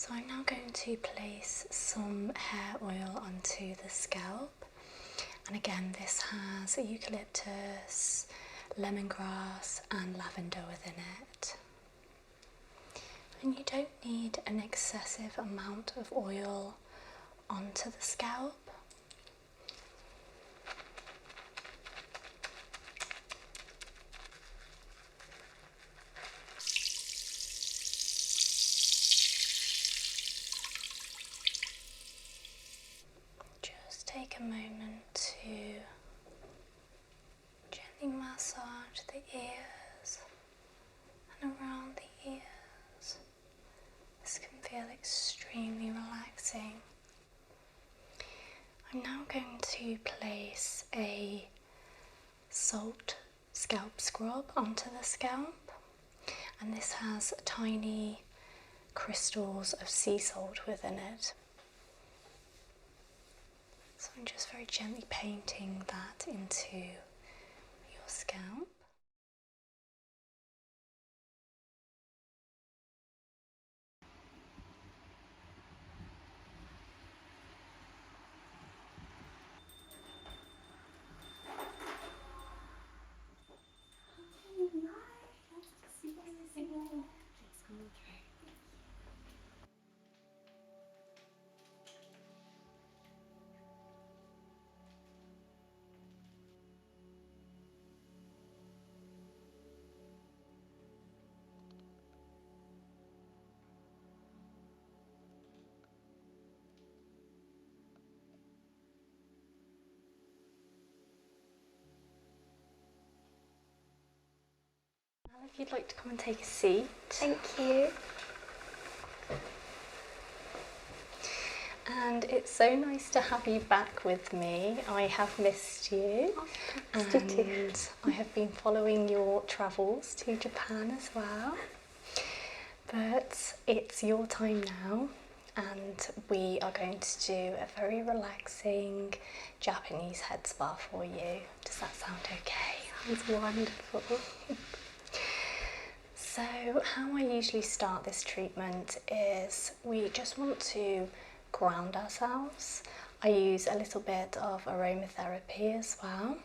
So I'm now going to place some hair oil onto the scalp, and again this has eucalyptus, lemongrass and lavender within it. And you don't need an excessive amount of oil onto the scalp. Just take a moment to gently massage the ears and around the ears. This can feel extremely relaxing. I'm now going to place a salt scalp scrub onto the scalp, and this has tiny crystals of sea salt within it. So I'm just very gently painting that into your scalp. Now if you'd like to come and take a seat. Thank you. And it's so nice to have you back with me. I have missed you. Missed you too. I have been following your travels to Japan as well. But it's your time now, and we are going to do a very relaxing Japanese head spa for you. Does that sound okay? Sounds wonderful. So how I usually start this treatment is we just want to ground ourselves. I use a little bit of aromatherapy as well,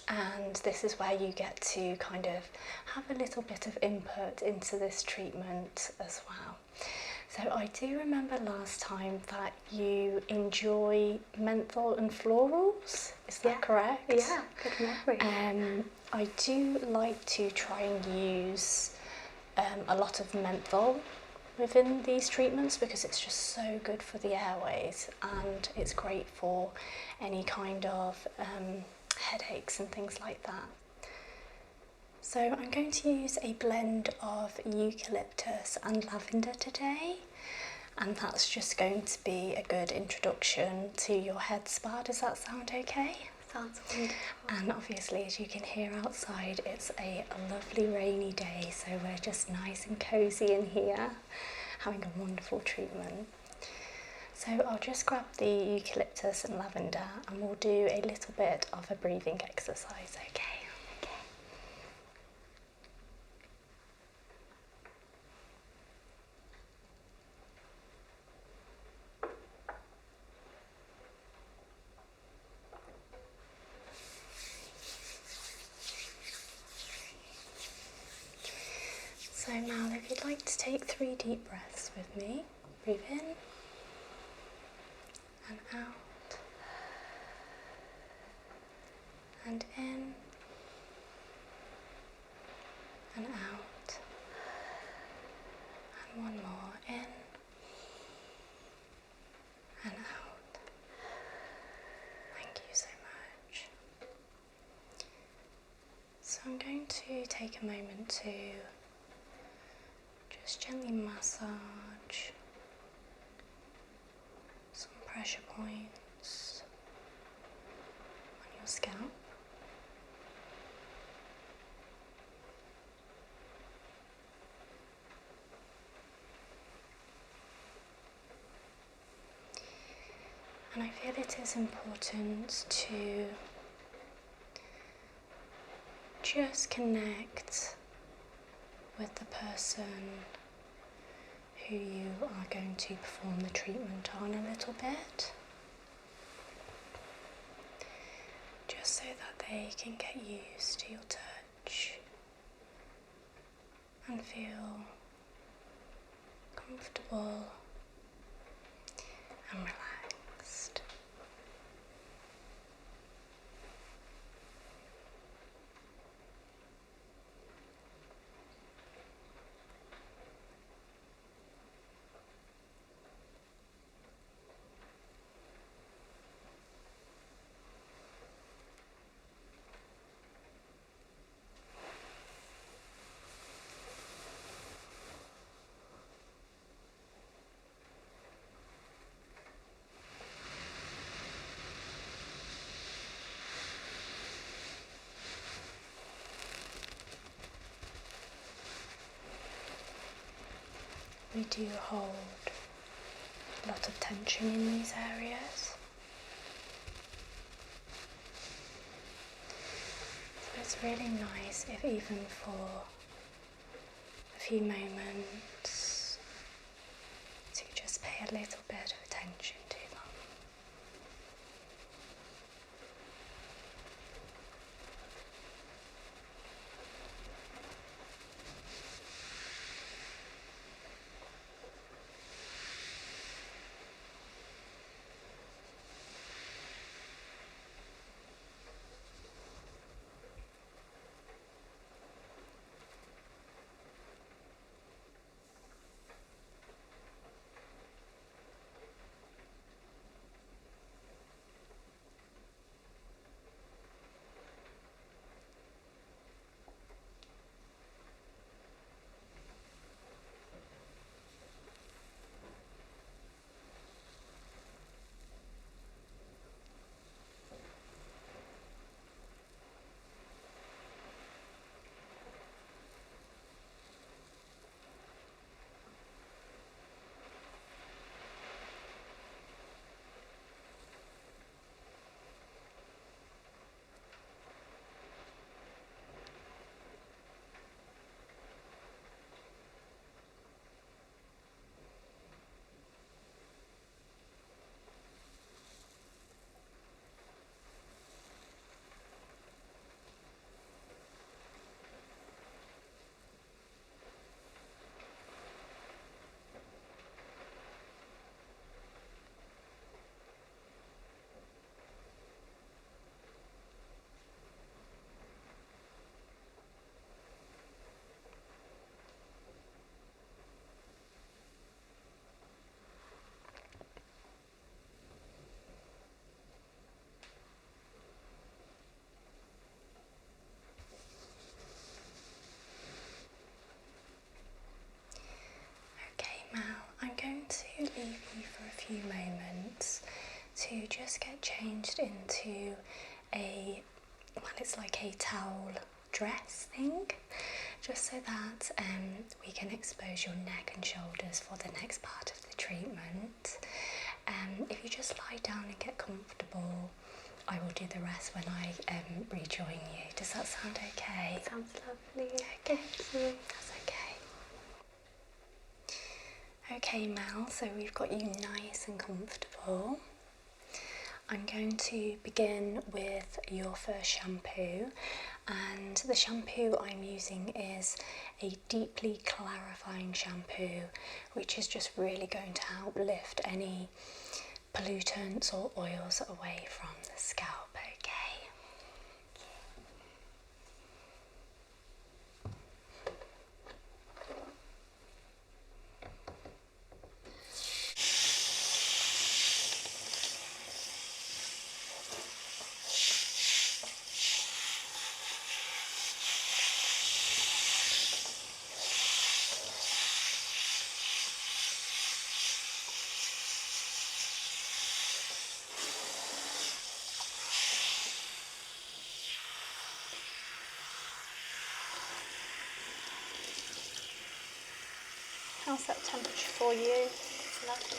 and this is where you get to kind of have a little bit of input into this treatment as well. So I do remember last time that you enjoy menthol and florals, is that correct? Yeah, good memory. I do like to try and use a lot of menthol within these treatments because it's just so good for the airways, and it's great for any kind of headaches and things like that. So I'm going to use a blend of eucalyptus and lavender today, and that's just going to be a good introduction to your head spa. Does that sound okay? Sounds wonderful. And obviously, as you can hear outside, it's a lovely rainy day, so we're just nice and cozy in here, having a wonderful treatment. So I'll just grab the eucalyptus and lavender and we'll do a little bit of a breathing exercise, okay? So now if you'd like to take 3 deep breaths with me, breathe in and out and in and out and one more, in and out. Thank you so much. So I'm going to take a moment to just gently massage some pressure points on your scalp. And I feel it is important to just connect with the person who you are going to perform the treatment on a little bit, just so that they can get used to your touch and feel comfortable and relaxed. We do hold a lot of tension in these areas, so it's really nice if even for a few moments to just pay a little bit of attention to them. I'm going to leave you for a few moments to just get changed into it's like a towel dress thing, just so that we can expose your neck and shoulders for the next part of the treatment. If you just lie down and get comfortable, I will do the rest when I rejoin you. Does that sound okay? Sounds lovely. Okay, that's okay. Okay, Mel, so we've got you nice and comfortable. I'm going to begin with your first shampoo, and the shampoo I'm using is a deeply clarifying shampoo, which is just really going to help lift any pollutants or oils away from the scalp, okay? How's that temperature for you? Lovely.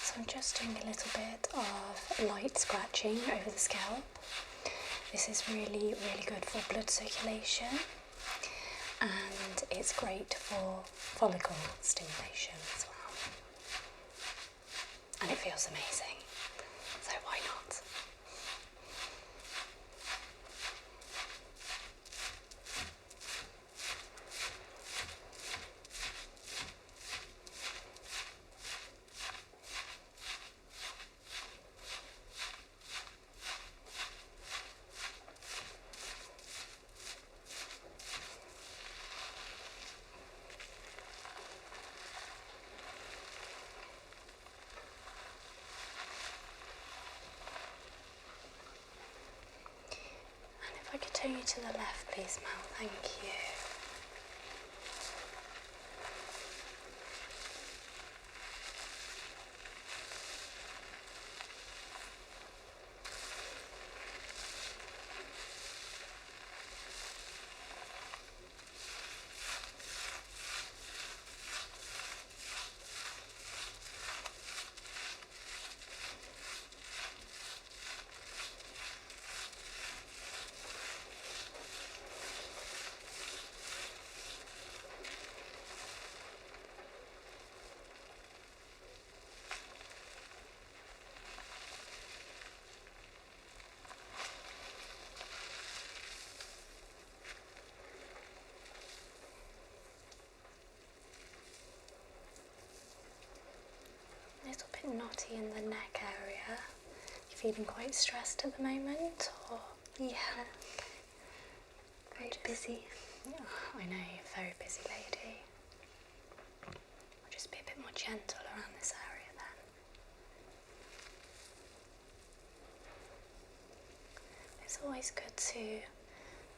So I'm just doing a little bit of light scratching over the scalp. This is really, really good for blood circulation, and it's great for follicle stimulation as well. And it feels amazing, so why not? If I could turn you to the left, please, Mel. Thank you. A little bit knotty in the neck area. You feeling quite stressed at the moment, or? Yeah. Very busy. Yeah, I know, you're a very busy lady. I'll just be a bit more gentle around this area then. it's always good to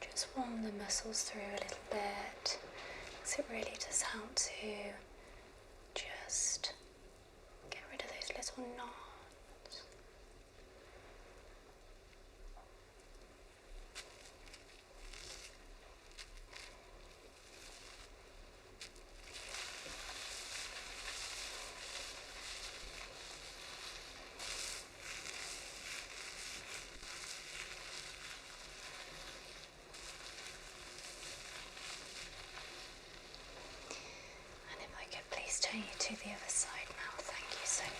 just warm the muscles through a little bit, because it really does help to just get rid of those little knots. Please turn you to the other side now. Thank you so much.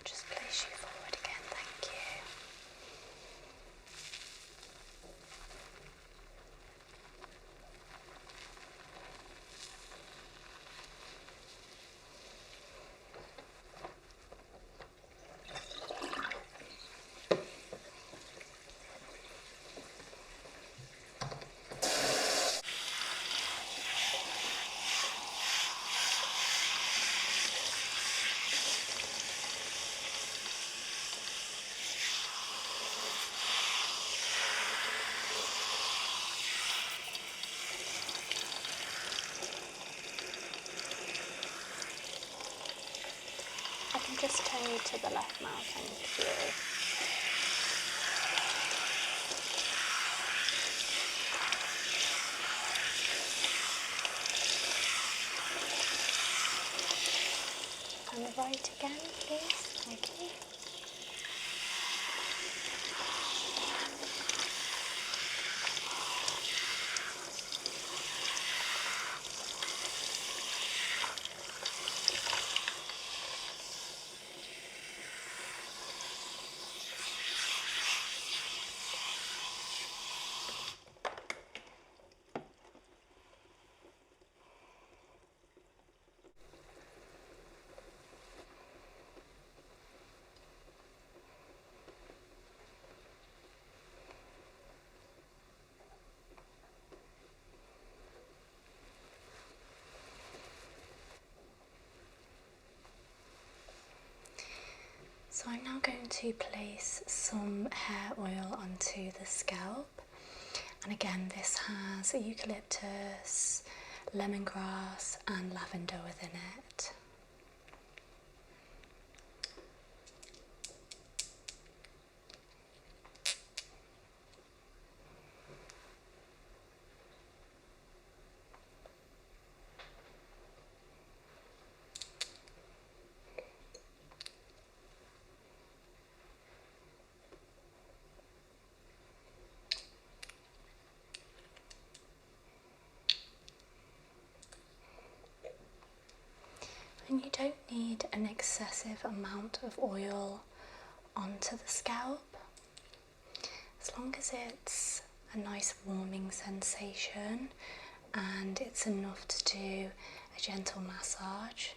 Just place you forward again, thank you. I can just turn you to the left now, thank you. And the right again, please. Thank you. So I'm now going to place some hair oil onto the scalp, and again this has eucalyptus, lemongrass and lavender within it. And you don't need an excessive amount of oil onto the scalp, as long as it's a nice warming sensation, and it's enough to do a gentle massage,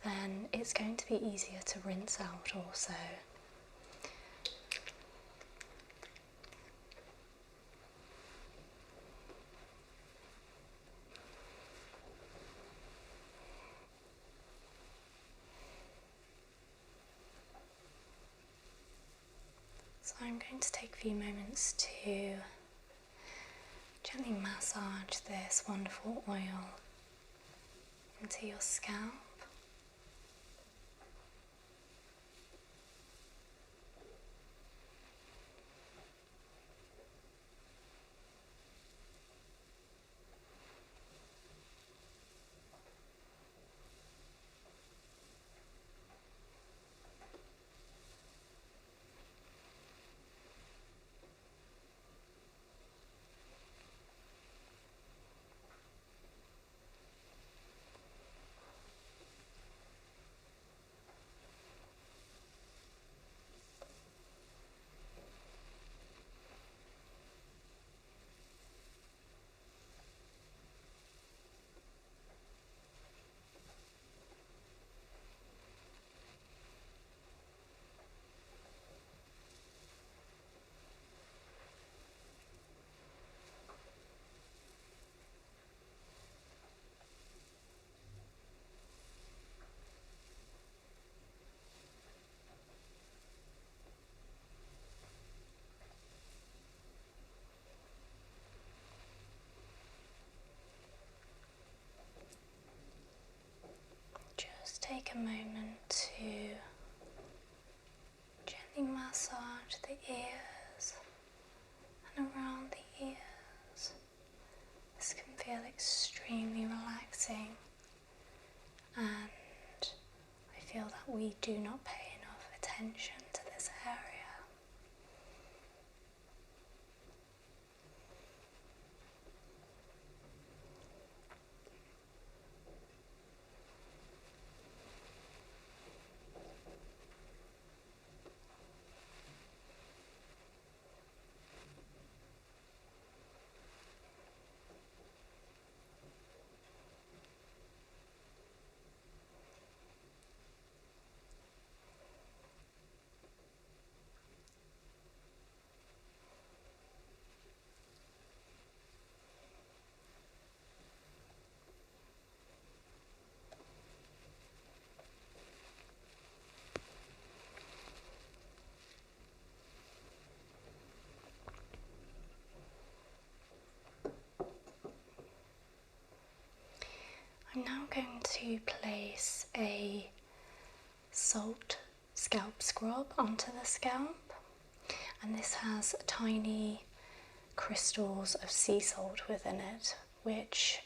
then it's going to be easier to rinse out also. So I'm going to take a few moments to gently massage this wonderful oil into your scalp. Just take a moment to gently massage the ears and around the ears. This can feel extremely relaxing, and I feel that we do not pay enough attention to this area. I'm now going to place a salt scalp scrub onto the scalp, and this has tiny crystals of sea salt within it, which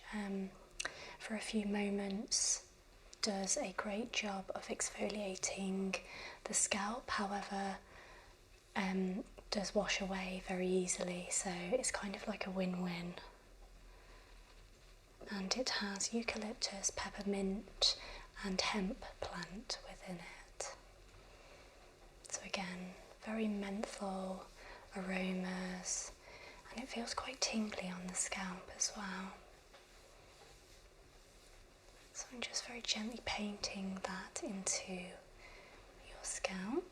for a few moments does a great job of exfoliating the scalp. However, does wash away very easily, so it's kind of like a win-win. And it has eucalyptus, peppermint and hemp plant within it. So again, very menthol aromas, and it feels quite tingly on the scalp as well. So I'm just very gently painting that into your scalp.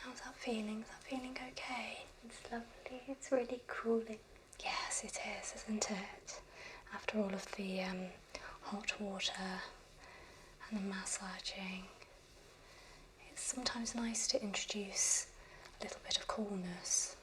How's that feeling? Is that feeling okay? It's lovely. It's really cooling. Yes, it is, isn't it? After all of the hot water and the massaging, it's sometimes nice to introduce a little bit of coolness.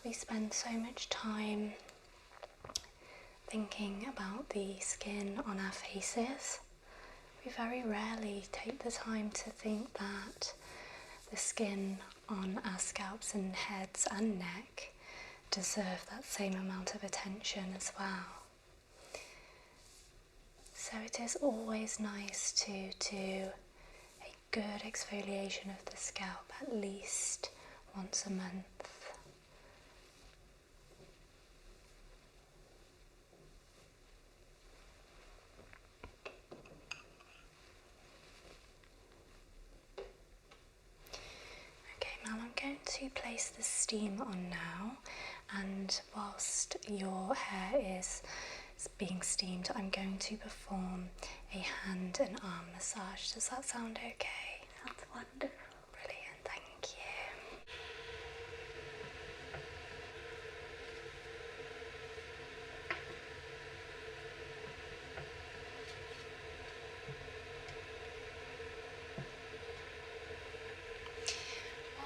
we spend so much time thinking about the skin on our faces, we very rarely take the time to think that the skin on our scalps and heads and neck deserve that same amount of attention as well. So it is always nice to do a good exfoliation of the scalp at least once a month. Okay, now I'm going to place the steam on now, and whilst your hair is being steamed, I'm going to perform a hand and arm massage. Does that sound okay? Sounds wonderful. Brilliant, thank you.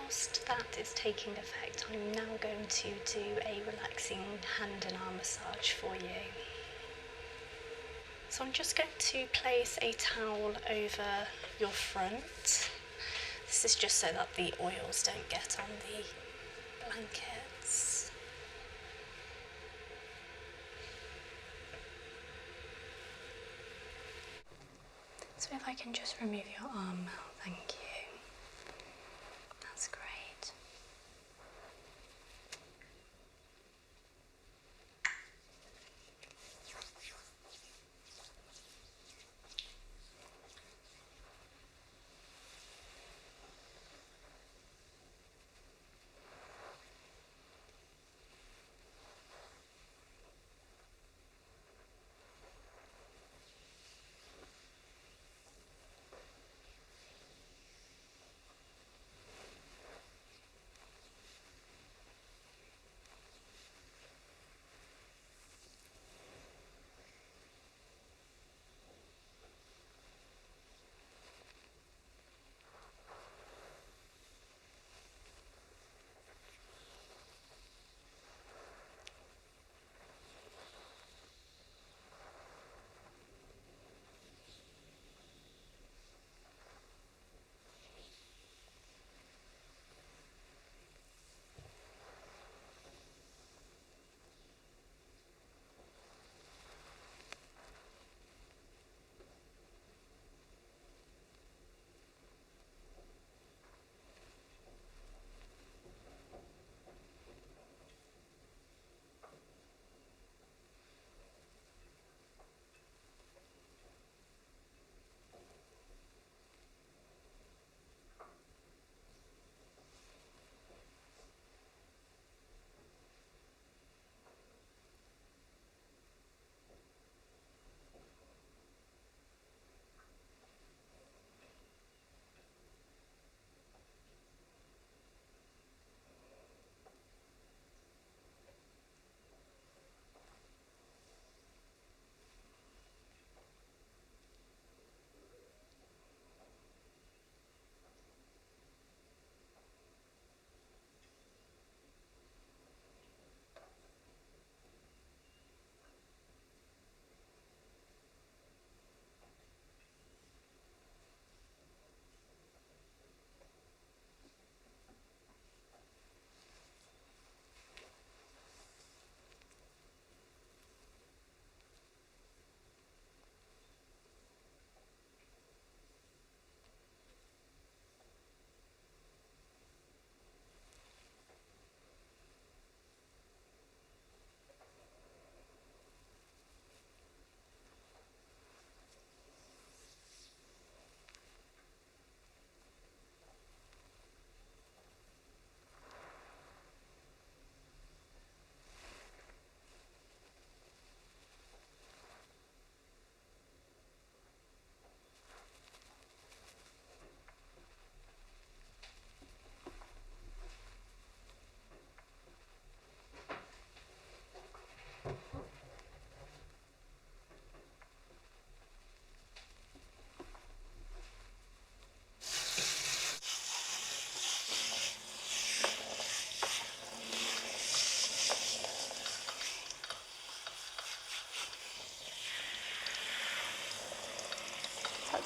Whilst that is taking effect, I'm now going to do a relaxing hand and arm massage for you. So I'm just going to place a towel over your front. This is just so that the oils don't get on the blankets. So if I can just remove your arm now, thank you. That's great.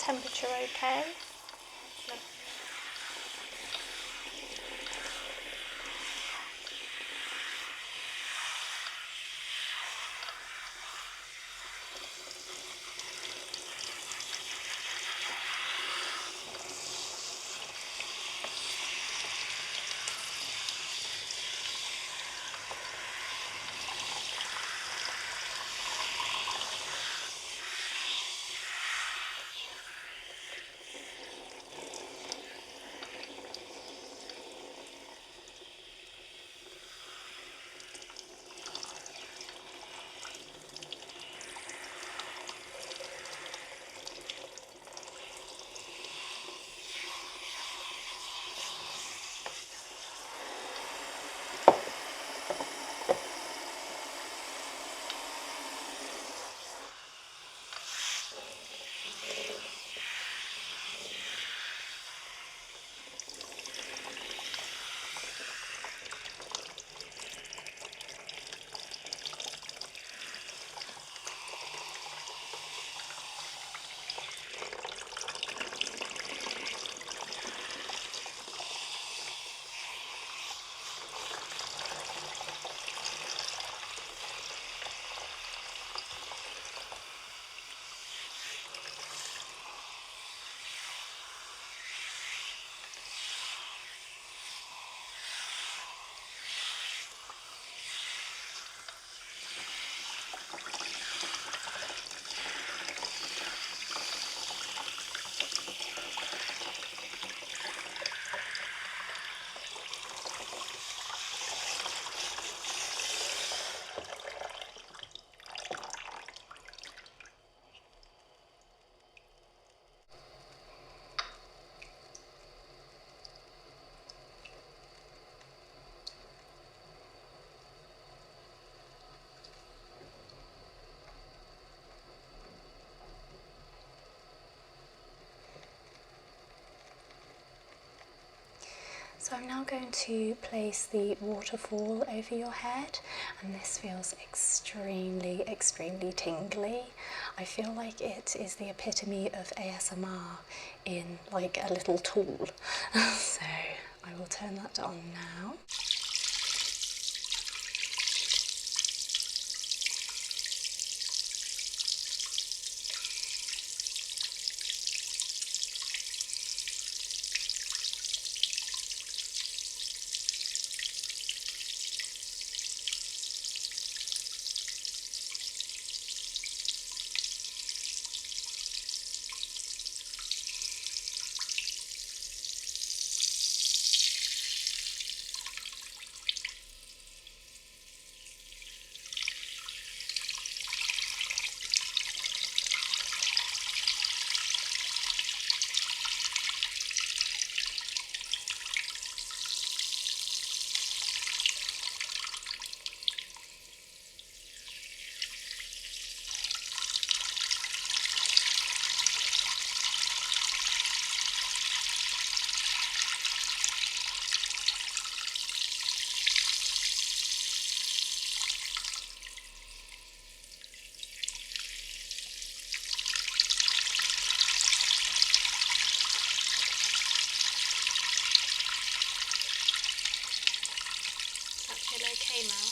temperature okay? So I'm now going to place the waterfall over your head, and this feels extremely, extremely tingly. I feel like it is the epitome of ASMR in like a little tool. So I will turn that on now. Does that feel okay, Mel?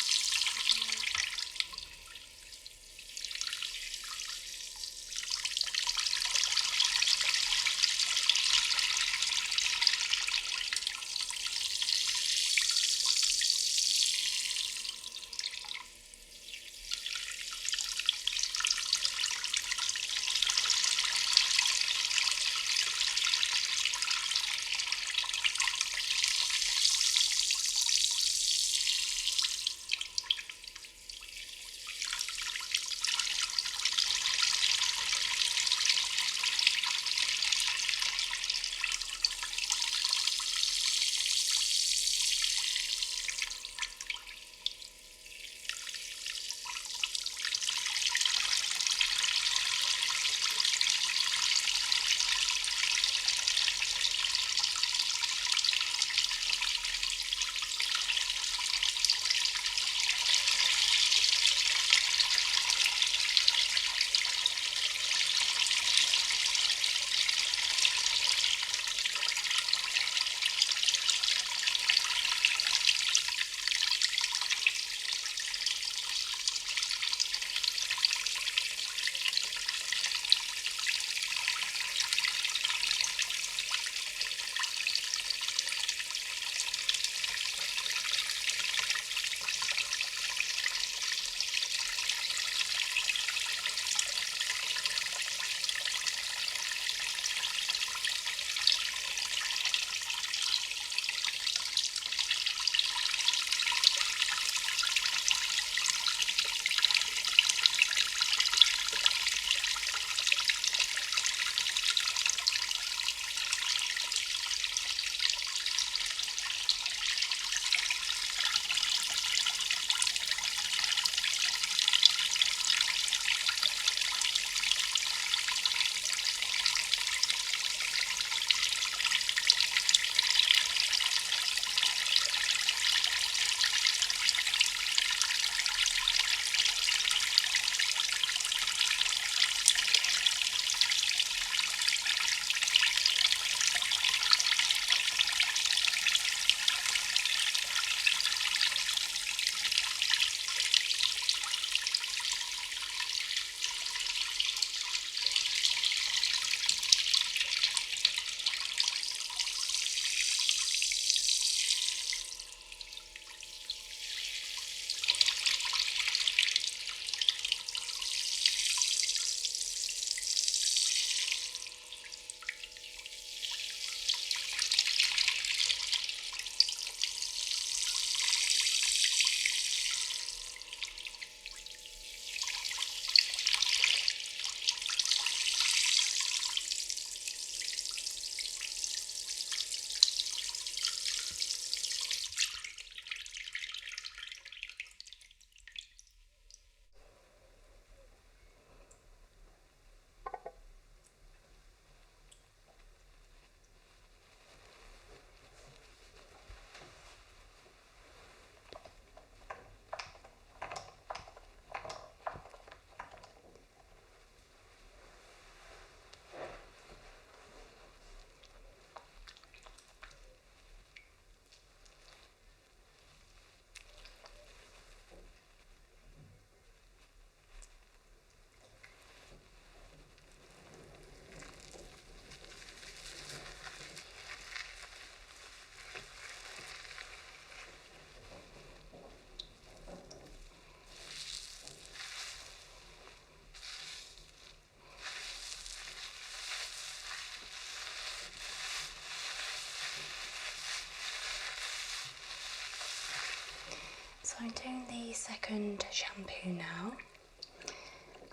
So I'm doing the second shampoo now,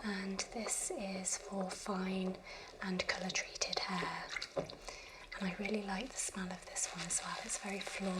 and this is for fine and colour treated hair, and I really like the smell of this one as well. It's very floral.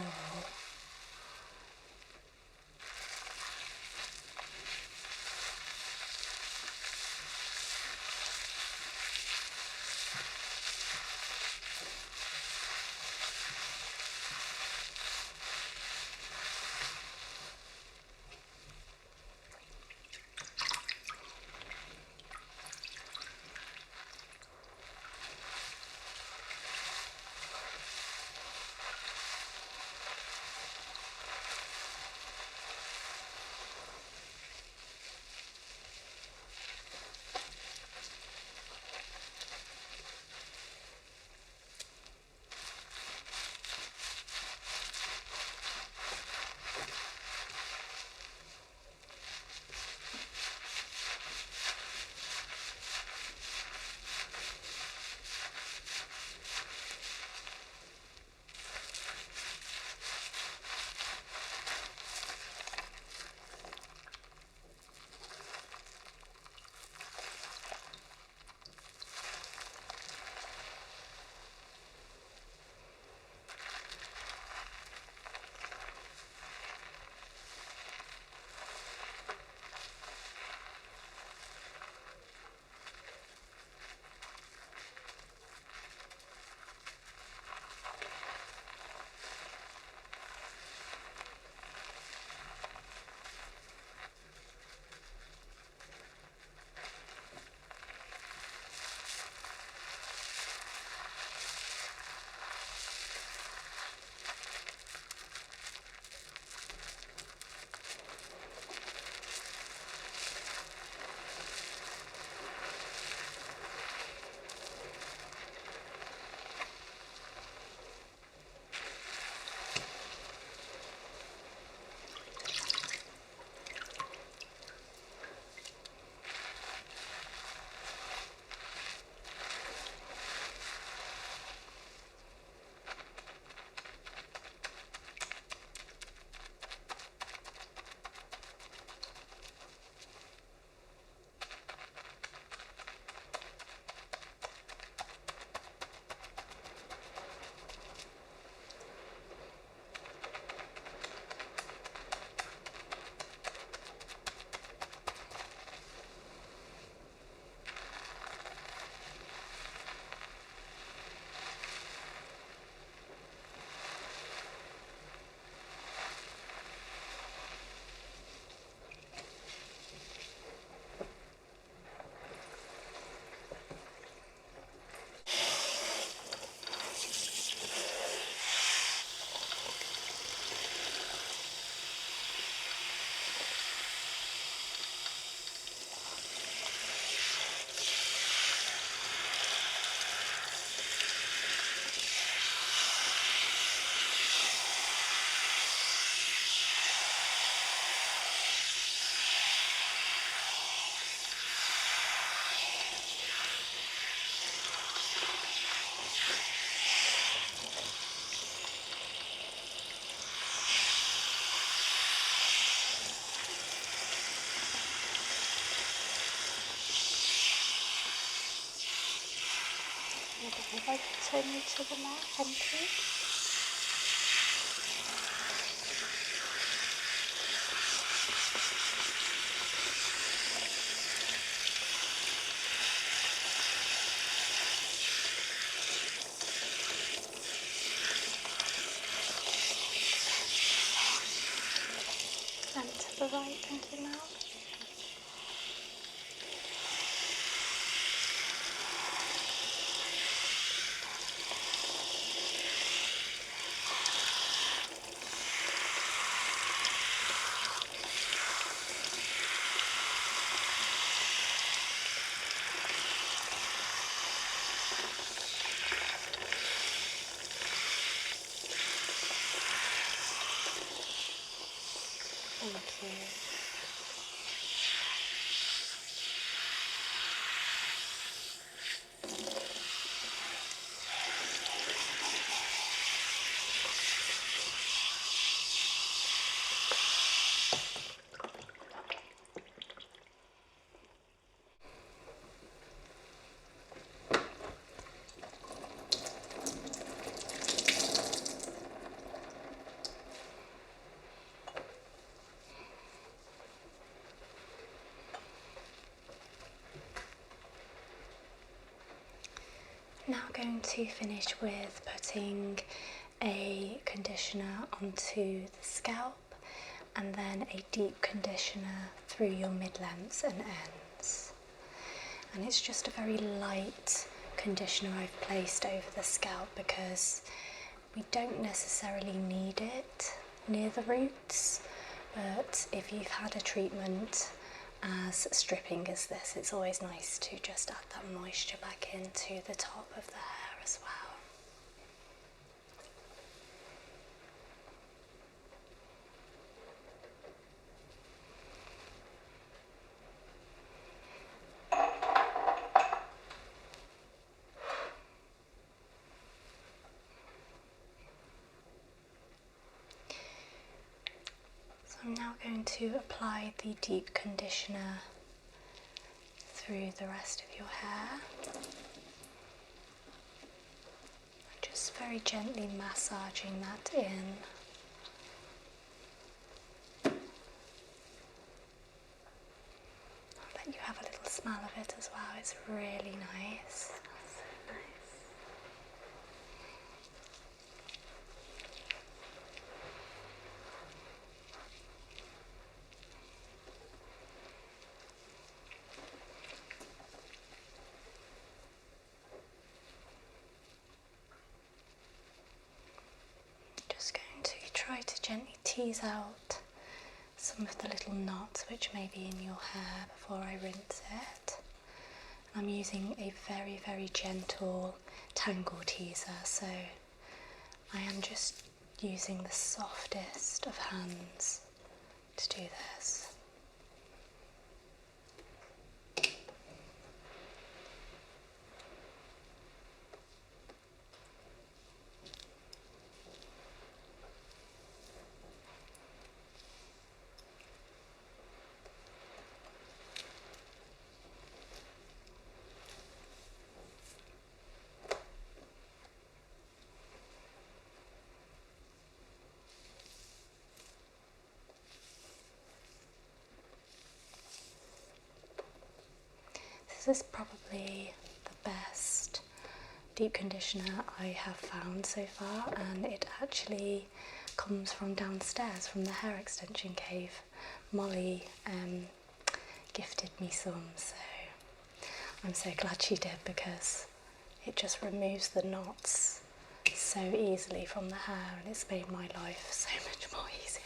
If I could turn you to the left, thank you. And to the right, thank you, Mel. Thank you. now going to finish with putting a conditioner onto the scalp and then a deep conditioner through your mid-lengths and ends. And it's just a very light conditioner I've placed over the scalp because we don't necessarily need it near the roots, but if you've had a treatment as stripping as this, it's always nice to just add that moisture back into the top of the hair as well. So I'm now going to apply the deep conditioner through the rest of your hair. Just very gently massaging that in. I'll let you have a little smell of it as well, it's really nice. Just going to try to gently tease out some of the little knots which may be in your hair before I rinse it. I'm using a very, very gentle tangle teaser, so I am just using the softest of hands to do this. This is probably the best deep conditioner I have found so far, and it actually comes from downstairs from the hair extension cave. Molly gifted me some, so I'm so glad she did because it just removes the knots so easily from the hair and it's made my life so much more easier.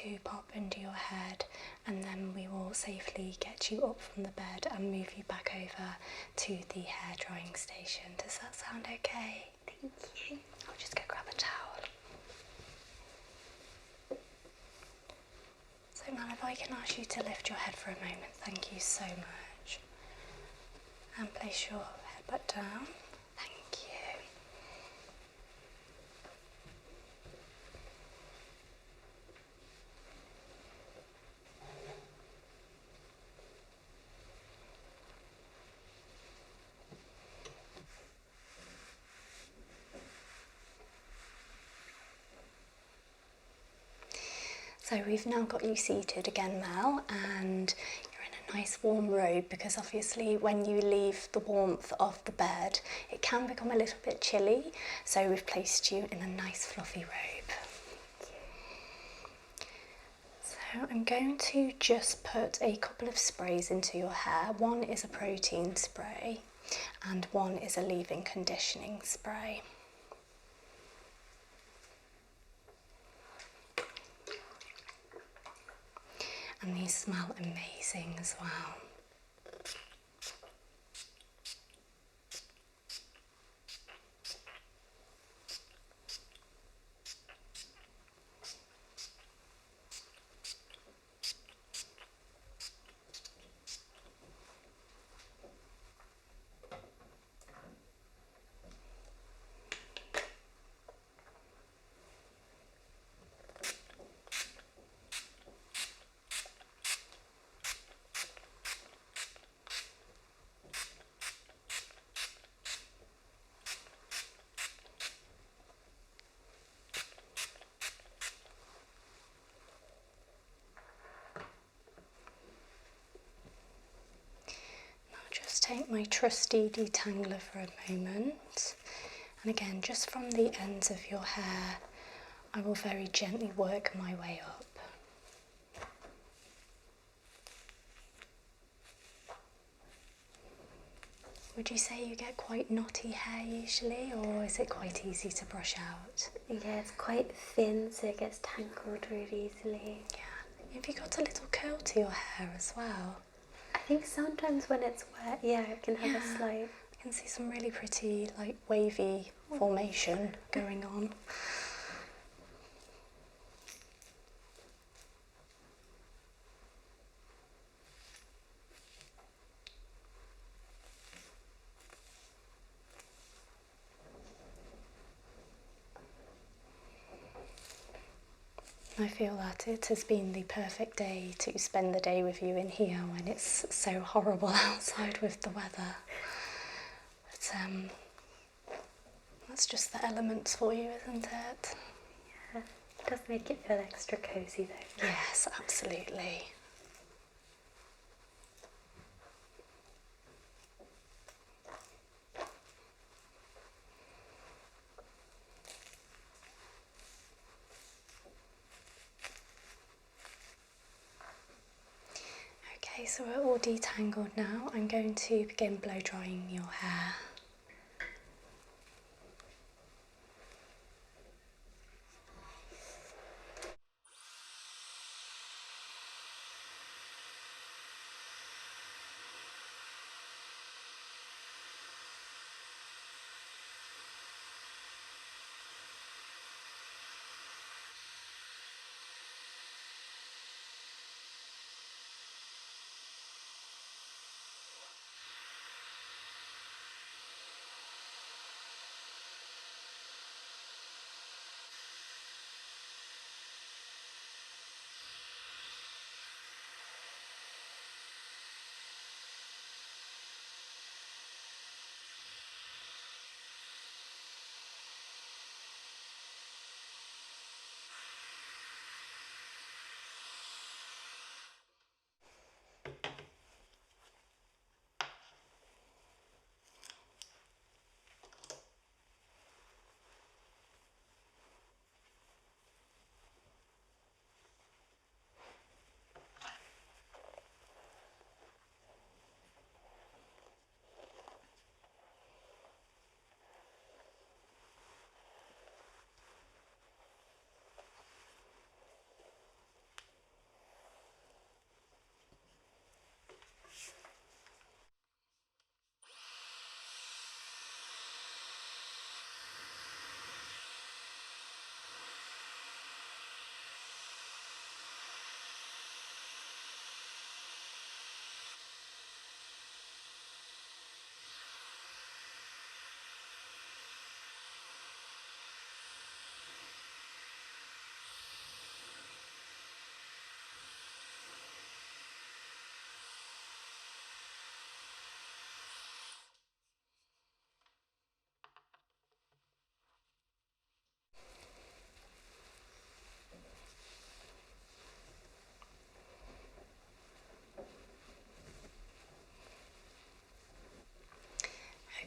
to pop under your head, and then we will safely get you up from the bed and move you back over to the hair drying station. Does that sound okay? Thank you. I'll just go grab a towel. So Mel, if I can ask you to lift your head for a moment, thank you so much. And place your head back down. Thank you. So we've now got you seated again, Mel, and you're in a nice warm robe because obviously when you leave the warmth of the bed, it can become a little bit chilly. So we've placed you in a nice fluffy robe. So I'm going to just put a couple of sprays into your hair. One is a protein spray and one is a leave-in conditioning spray. And these smell amazing as well. Take my trusty detangler for a moment, and again, just from the ends of your hair, I will very gently work my way up. Would you say you get quite knotty hair usually, or is it quite easy to brush out? Yeah, it's quite thin, so it gets tangled really easily. Yeah. Have you got a little curl to your hair as well? I think sometimes when it's wet, yeah, it can have a slight... I can see some really pretty, like, wavy formation going on. I feel that it has been the perfect day to spend the day with you in here when it's so horrible outside with the weather. But that's just the elements for you, isn't it? Yeah, it does make it feel extra cosy though. Yes, absolutely. Okay, so we're all detangled now. I'm going to begin blow drying your hair.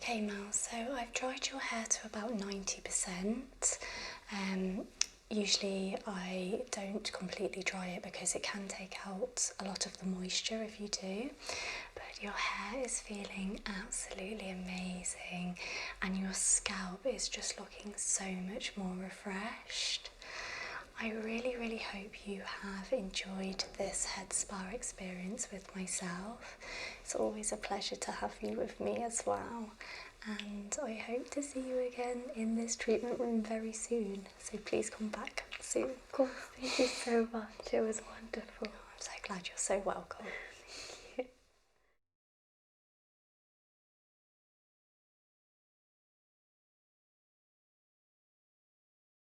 Okay, Mel, so I've dried your hair to about 90%. Usually I don't completely dry it because it can take out a lot of the moisture if you do, but your hair is feeling absolutely amazing and your scalp is just looking so much more refreshed. I really hope you have enjoyed this head spa experience with myself. It's always a pleasure to have you with me as well, and I hope to see you again in this treatment room very soon, so please come back soon. Of course, thank you so much. It was wonderful. I'm so glad. You're so welcome.